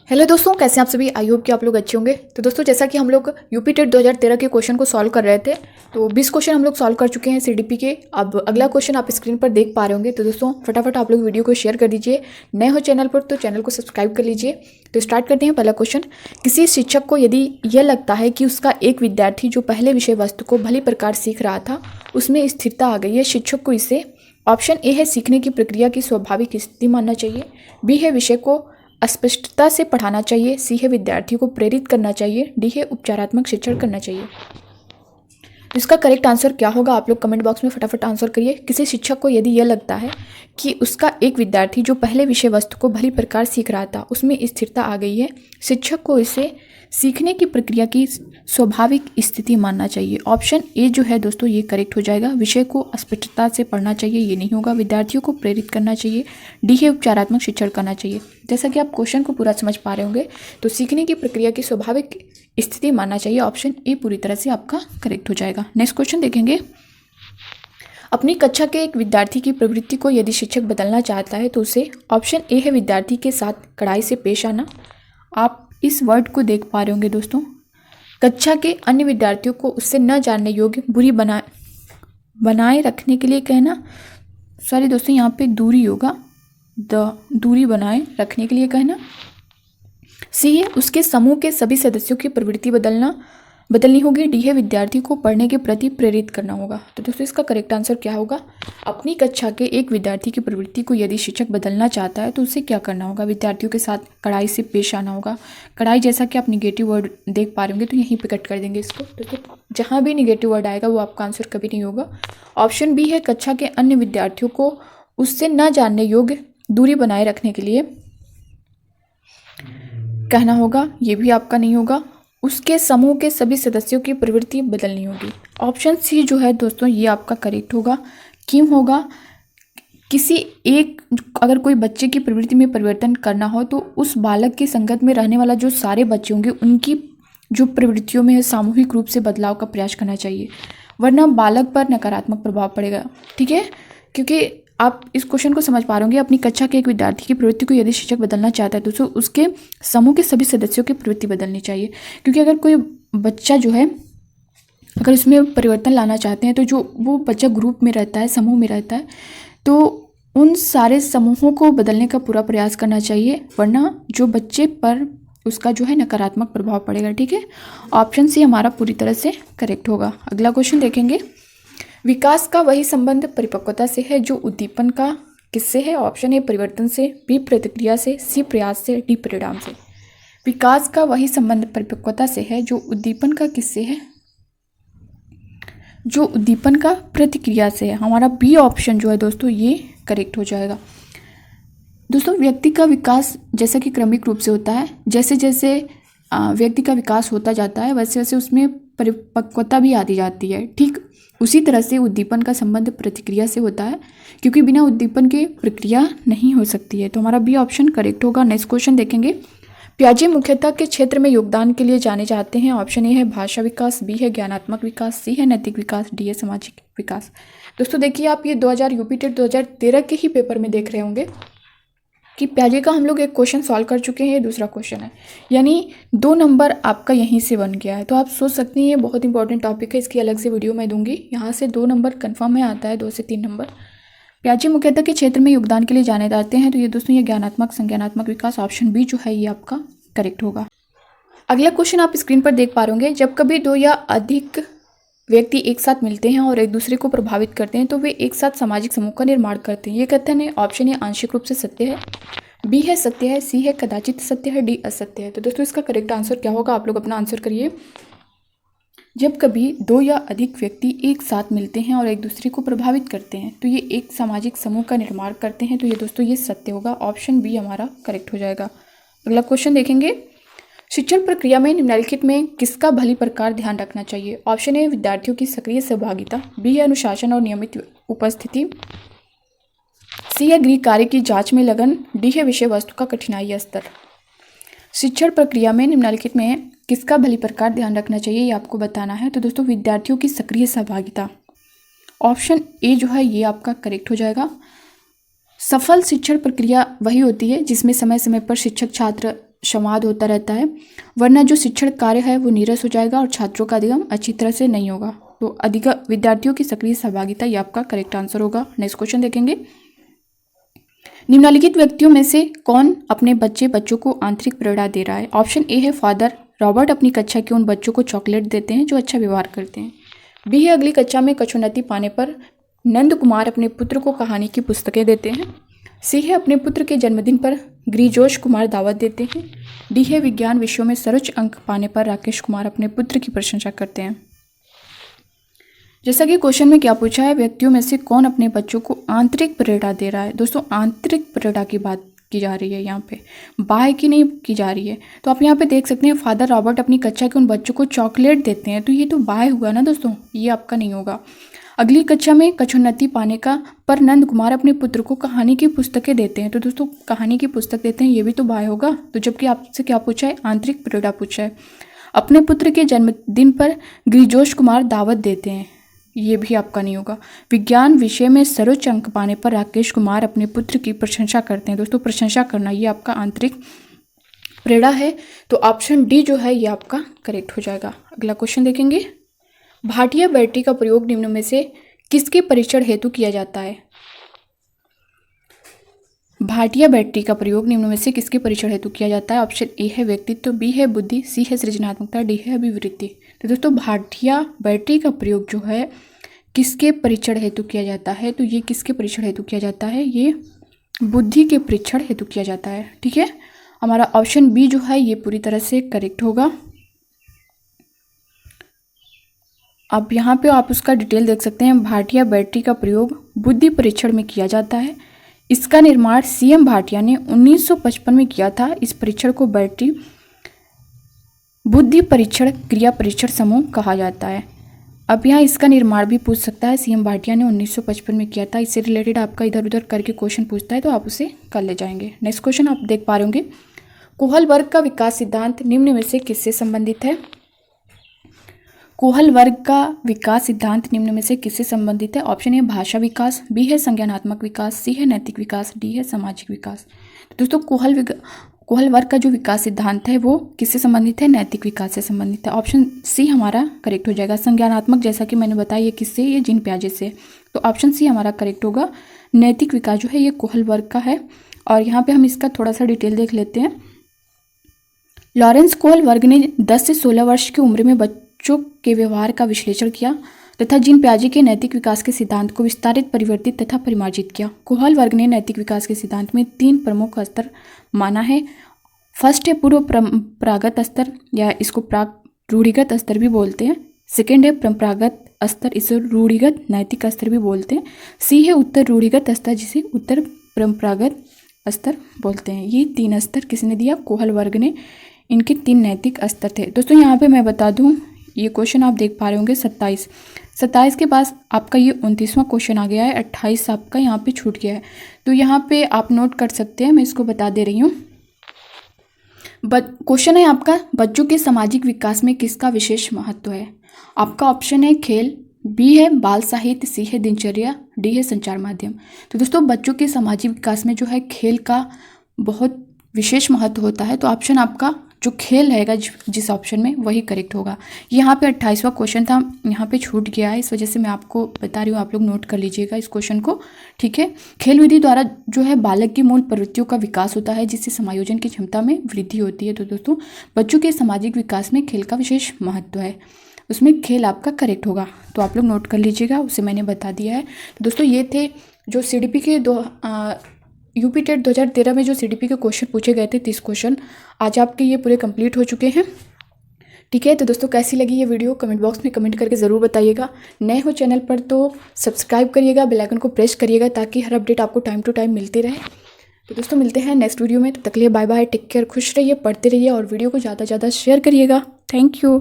Hello दोस्तों, कैसे हैं आप सभी। आई होप कि आप लोग अच्छे होंगे। तो दोस्तों, जैसा कि हम लोग यूपी टेट 2013 के क्वेश्चन को सॉल्व कर रहे थे, तो 20 क्वेश्चन हम लोग सॉल्व कर चुके हैं सीडीपी के। अब अगला क्वेश्चन आप स्क्रीन पर देख पा रहे होंगे। तो दोस्तों, फटाफट आप लोग वीडियो को शेयर कर दीजिए। नए हो चैनल पर तो चैनल को सब्सक्राइब कर लीजिए। तो स्टार्ट करते हैं पहला क्वेश्चन। किसी शिक्षक को यदि यह लगता है कि उसका एक विद्यार्थी जो पहले विषय वस्तु को भली प्रकार सीख रहा था उसमें स्थिरता आ गई है, शिक्षक को इसे ऑप्शन ए है सीखने की प्रक्रिया की स्वाभाविक स्थिति मानना चाहिए, बी है विषय को स्पष्टता से पढ़ाना चाहिए, सी है विद्यार्थी को प्रेरित करना चाहिए, डी है उपचारात्मक शिक्षण करना चाहिए। तो इसका करेक्ट आंसर क्या होगा, आप लोग कमेंट बॉक्स में फटाफट आंसर करिए। किसी शिक्षक को यदि यह लगता है कि उसका एक विद्यार्थी जो पहले विषय वस्तु को भली प्रकार सीख रहा था उसमें स्थिरता आ गई है, शिक्षक को इसे सीखने की प्रक्रिया की स्वाभाविक स्थिति मानना चाहिए। ऑप्शन ए जो है दोस्तों ये करेक्ट हो जाएगा। विषय को स्पष्टता से पढ़ना चाहिए, ये नहीं होगा। विद्यार्थियों को प्रेरित करना चाहिए, डी है उपचारात्मक शिक्षण करना चाहिए। जैसा कि आप क्वेश्चन को पूरा समझ पा रहे होंगे, तो सीखने की प्रक्रिया की स्वाभाविक स्थिति मानना चाहिए। ऑप्शन ए पूरी तरह से आपका करेक्ट हो जाएगा। नेक्स्ट क्वेश्चन देखेंगे। अपनी कक्षा के एक विद्यार्थी की प्रवृत्ति को यदि शिक्षक बदलना चाहता है तो उसे ऑप्शन ए है विद्यार्थी के साथ कड़ाई से पेश आना। आप इस वर्ड को देख पा रहे होंगे दोस्तों। कक्षा के अन्य विद्यार्थियों को उससे न जानने योग्य बुरी बनाए रखने के लिए कहना। सॉरी दोस्तों, यहाँ पे दूरी होगा, दूरी बनाए रखने के लिए कहना। सी है उसके समूह के सभी सदस्यों की प्रवृत्ति बदलनी होगी, डी है विद्यार्थी को पढ़ने के प्रति प्रेरित करना होगा। तो दोस्तों इसका करेक्ट आंसर क्या होगा। अपनी कक्षा के एक विद्यार्थी की प्रवृत्ति को यदि शिक्षक बदलना चाहता है तो उसे क्या करना होगा, विद्यार्थियों के साथ कड़ाई से पेश आना होगा। कड़ाई जैसा कि आप निगेटिव वर्ड देख पा रहे होंगे तो यहीं पे कट कर देंगे इसको। तो जहाँ भी निगेटिव वर्ड आएगा वो आपका आंसर कभी नहीं होगा। ऑप्शन बी है कक्षा के अन्य विद्यार्थियों को उससे न जानने योग्य दूरी बनाए रखने के लिए कहना होगा, ये भी आपका नहीं होगा। उसके समूह के सभी सदस्यों की प्रवृत्ति बदलनी होगी। ऑप्शन सी जो है दोस्तों ये आपका करेक्ट होगा। क्यों होगा, किसी एक अगर कोई बच्चे की प्रवृत्ति में परिवर्तन करना हो तो उस बालक की संगत में रहने वाला जो सारे बच्चे होंगे उनकी जो प्रवृत्तियों में सामूहिक रूप से बदलाव का प्रयास करना चाहिए, वरना बालक पर नकारात्मक प्रभाव पड़ेगा। ठीक है, क्योंकि आप इस क्वेश्चन को समझ पा रहे होंगे। अपनी कक्षा के एक विद्यार्थी की प्रवृत्ति को यदि शिक्षक बदलना चाहता है तो उसके समूह के सभी सदस्यों की प्रवृत्ति बदलनी चाहिए। क्योंकि अगर कोई बच्चा जो है अगर इसमें परिवर्तन लाना चाहते हैं तो जो वो बच्चा ग्रुप में रहता है, समूह में रहता है, तो उन सारे समूहों को बदलने का पूरा प्रयास करना चाहिए, वरना जो बच्चे पर उसका जो है नकारात्मक प्रभाव पड़ेगा। ठीक है, ऑप्शन सी हमारा पूरी तरह से करेक्ट होगा। अगला क्वेश्चन देखेंगे। विकास का वही संबंध परिपक्वता से है जो उद्दीपन का किससे है। ऑप्शन ए परिवर्तन से, बी प्रतिक्रिया से, सी प्रयास से, डी परिणाम से। विकास का वही संबंध परिपक्वता से है जो उद्दीपन का किससे है, जो उद्दीपन का प्रतिक्रिया से है। हमारा बी ऑप्शन जो है दोस्तों ये करेक्ट हो जाएगा। दोस्तों व्यक्ति का विकास जैसा कि क्रमिक रूप से होता है, जैसे जैसे व्यक्ति का विकास होता जाता है वैसे वैसे उसमें परिपक्वता भी आती जाती है। ठीक उसी तरह से उद्दीपन का संबंध प्रतिक्रिया से होता है, क्योंकि बिना उद्दीपन के प्रक्रिया नहीं हो सकती है। तो हमारा बी ऑप्शन करेक्ट होगा। नेक्स्ट क्वेश्चन देखेंगे। पियाजे मुख्यतः के क्षेत्र में योगदान के लिए जाने जाते हैं। ऑप्शन ए है भाषा विकास, बी है ज्ञानात्मक विकास, सी है नैतिक विकास, डी है सामाजिक विकास। दोस्तों देखिए, आप ये 2000 यूपी टेट 2013 के ही पेपर में देख रहे होंगे कि पियाजे का हम लोग एक क्वेश्चन सॉल्व कर चुके हैं, ये दूसरा क्वेश्चन है, यानी 2 नंबर आपका यहीं से बन गया है। तो आप सोच सकते हैं ये बहुत इंपॉर्टेंट टॉपिक है, इसकी अलग से वीडियो मैं दूंगी। यहाँ से 2 नंबर कन्फर्म है, आता है 2 से 3 नंबर। पियाजे मुख्यतः के क्षेत्र में योगदान के लिए जाने जाते हैं, तो ये दोस्तों ये ज्ञानात्मक संज्ञानात्मक विकास, ऑप्शन बी जो है ये आपका करेक्ट होगा। अगला क्वेश्चन आप स्क्रीन पर देख पा रहे होंगे। जब कभी 2 या अधिक व्यक्ति एक साथ मिलते हैं और एक दूसरे को प्रभावित करते हैं तो वे एक साथ सामाजिक समूह का निर्माण करते हैं। ये कथन है। ऑप्शन ए आंशिक रूप से सत्य है, बी है सत्य है, सी है कदाचित सत्य है, डी असत्य है। तो दोस्तों इसका करेक्ट आंसर क्या होगा, आप लोग अपना आंसर करिए। जब कभी 2 या अधिक व्यक्ति एक साथ मिलते हैं और एक दूसरे को प्रभावित करते हैं तो ये एक सामाजिक समूह का निर्माण करते हैं, तो ये दोस्तों ये सत्य होगा। ऑप्शन बी हमारा करेक्ट हो जाएगा। अगला क्वेश्चन देखेंगे। शिक्षण प्रक्रिया में निम्नलिखित में किसका भली प्रकार ध्यान रखना चाहिए। ऑप्शन ए विद्यार्थियों की सक्रिय सहभागिता, बी है अनुशासन और नियमित उपस्थिति, सी है गृह कार्य की जांच में लगन, डी है विषय वस्तु का कठिनाई स्तर। शिक्षण प्रक्रिया में निम्नलिखित में किसका भली प्रकार ध्यान रखना चाहिए ये आपको बताना है। तो दोस्तों विद्यार्थियों की सक्रिय सहभागिता, ऑप्शन ए जो है ये आपका करेक्ट हो जाएगा। सफल शिक्षण प्रक्रिया वही होती है जिसमें समय समय पर शिक्षक छात्र संवाद होता रहता है, वरना जो शिक्षण कार्य है वो नीरस हो जाएगा और छात्रों का अधिगम अच्छी तरह से नहीं होगा। तो अधिक विद्यार्थियों की सक्रिय सहभागिता ये आपका करेक्ट आंसर होगा। नेक्स्ट क्वेश्चन देखेंगे, निम्नलिखित व्यक्तियों में से कौन अपने बच्चों को आंतरिक प्रेरणा दे रहा है? ऑप्शन ए है फादर रॉबर्ट अपनी कक्षा के उन बच्चों को चॉकलेट देते हैं जो अच्छा व्यवहार करते हैं। बी है अगली कक्षा में कक्षोन्नति पाने पर नंद कुमार अपने पुत्र को कहानी की पुस्तकें देते हैं। सी है अपने पुत्र के जन्मदिन पर गिरिजोश कुमार दावत देते हैं। डी है विज्ञान विषयों में सर्वोच्च अंक पाने पर राकेश कुमार अपने पुत्र की प्रशंसा करते हैं। जैसा कि क्वेश्चन में क्या पूछा है, व्यक्तियों में से कौन अपने बच्चों को आंतरिक प्रेरणा दे रहा है? दोस्तों आंतरिक प्रेरणा की बात की जा रही है, यहाँ पे बाह्य की नहीं की जा रही है। तो आप यहाँ पे देख सकते हैं फादर रॉबर्ट अपनी कक्षा के उन बच्चों को चॉकलेट देते हैं, तो ये तो बाह्य हुआ ना दोस्तों, ये आपका नहीं होगा। अगली कक्षा में कक्षोन्नति पाने का पर नंद कुमार अपने पुत्र को कहानी की पुस्तकें देते हैं, तो दोस्तों कहानी की पुस्तक देते हैं, ये भी तो बाह्य होगा। तो जबकि आपसे क्या पूछा है, आंतरिक प्रेरणा पूछा है। अपने पुत्र के जन्मदिन पर गिरिजोश कुमार दावत देते हैं, ये भी आपका नहीं होगा। विज्ञान विषय में सर्वोच्च अंक पाने पर राकेश कुमार अपने पुत्र की प्रशंसा करते हैं। दोस्तों प्रशंसा करना ये आपका आंतरिक प्रेरणा है, तो ऑप्शन डी जो है ये आपका करेक्ट हो जाएगा। अगला क्वेश्चन देखेंगे, भाटिया बैटरी का प्रयोग निम्न में से किसके परीक्षण हेतु किया जाता है? भाटिया बैटरी का प्रयोग निम्न में से किसके परीक्षण हेतु किया जाता है? ऑप्शन ए है व्यक्तित्व, बी है बुद्धि, सी है सृजनात्मकता, डी है अभिवृत्ति। तो दोस्तों भाटिया बैटरी का प्रयोग जो है किसके परीक्षण हेतु किया जाता है? तो ये किसके परीक्षण हेतु किया जाता है? ये बुद्धि के परीक्षण हेतु किया जाता है। ठीक है, हमारा ऑप्शन बी जो है ये पूरी तरह से करेक्ट होगा। अब यहाँ पे आप उसका डिटेल देख सकते हैं। भाटिया बैटरी का प्रयोग बुद्धि परीक्षण में किया जाता है। इसका निर्माण सीएम भाटिया ने 1955 में किया था। इस परीक्षण को बैटरी बुद्धि परीक्षण क्रिया परीक्षण समूह कहा जाता है। अब यहाँ इसका निर्माण भी पूछ सकता है, सीएम भाटिया ने 1955 में किया था। इससे रिलेटेड आपका इधर उधर करके क्वेश्चन पूछता है तो आप उसे कर ले जाएंगे। नेक्स्ट क्वेश्चन आप देख पा रहे होंगे, कोहल वर्ग का विकास सिद्धांत निम्न में से किससे संबंधित है? कोहल वर्ग का विकास सिद्धांत निम्न में से किससे संबंधित है? ऑप्शन ए भाषा विकास, बी है संज्ञानात्मक विकास, सी है नैतिक विकास, डी है सामाजिक विकास। तो दोस्तों कोहल वर्ग का जो विकास सिद्धांत है वो किससे संबंधित है? नैतिक विकास से संबंधित है। ऑप्शन सी हमारा करेक्ट हो जाएगा। संज्ञानात्मक जैसा कि मैंने बताया ये किससे, ये जीन पियाजे से, तो ऑप्शन सी हमारा करेक्ट होगा। नैतिक विकास जो है ये कोहल वर्ग का है। और यहाँ पे हम इसका थोड़ा सा डिटेल देख लेते हैं। लॉरेंस कोहल वर्ग ने 10 से 16 वर्ष की उम्र में बच्चों के व्यवहार का विश्लेषण किया तथा जीन पियाजे के नैतिक विकास के सिद्धांत को विस्तारित, परिवर्तित तथा परिमार्जित किया। कोहल वर्ग ने नैतिक विकास के सिद्धांत में 3 प्रमुख स्तर माना है। फर्स्ट है पूर्व परंपरागत स्तर, या इसको प्राक रूढ़िगत स्तर भी बोलते हैं। सेकेंड है परंपरागत स्तर, इसे रूढ़िगत नैतिक स्तर भी बोलते हैं। सी है उत्तर रूढ़िगत स्तर, जिसे उत्तर परंपरागत स्तर बोलते हैं। ये 3 स्तर किसने दिया? कोहल वर्ग ने। इनके 3 नैतिक स्तर थे। दोस्तों यहाँ पे मैं बता दूं, ये क्वेश्चन आप देख पा रहे होंगे 27 के पास आपका ये 29वां क्वेश्चन आ गया है। 28 आपका यहाँ पे छूट गया है, तो यहाँ पे आप नोट कर सकते हैं, मैं इसको बता दे रही हूँ। क्वेश्चन है आपका, बच्चों के सामाजिक विकास में किसका विशेष महत्व है? आपका ऑप्शन है खेल, बी है बाल साहित्य, सी है दिनचर्या, डी है संचार माध्यम। तो दोस्तों बच्चों के सामाजिक विकास में जो है खेल का बहुत विशेष महत्व होता है, तो ऑप्शन आपका जो खेल रहेगा जिस ऑप्शन में वही करेक्ट होगा। यहाँ पे 28वां क्वेश्चन था, यहाँ पे छूट गया है, इस वजह से मैं आपको बता रही हूँ, आप लोग नोट कर लीजिएगा इस क्वेश्चन को। ठीक है, खेल विधि द्वारा जो है बालक की मूल प्रवृत्तियों का विकास होता है, जिससे समायोजन की क्षमता में वृद्धि होती है। तो दोस्तों बच्चों के सामाजिक विकास में खेल का विशेष महत्व है, उसमें खेल आपका करेक्ट होगा, तो आप लोग नोट कर लीजिएगा, उसे मैंने बता दिया है। तो दोस्तों ये थे जो CDP के यूपी टेट 2013 में जो CDP के क्वेश्चन पूछे गए थे, 30 क्वेश्चन आज आपके ये पूरे कंप्लीट हो चुके हैं। ठीक है, तो दोस्तों कैसी लगी ये वीडियो कमेंट बॉक्स में कमेंट करके ज़रूर बताइएगा। नए हो चैनल पर तो सब्सक्राइब करिएगा, बेल आइकन को प्रेस करिएगा, ताकि हर अपडेट आपको टाइम टू टाइम मिलती रहे। तो दोस्तों मिलते हैं नेक्स्ट वीडियो में, तब तक के लिए बाय बाय, टेक केयर, खुश रहिए, पढ़ते रहिए और वीडियो को ज़्यादा से ज़्यादा शेयर करिएगा। Thank you.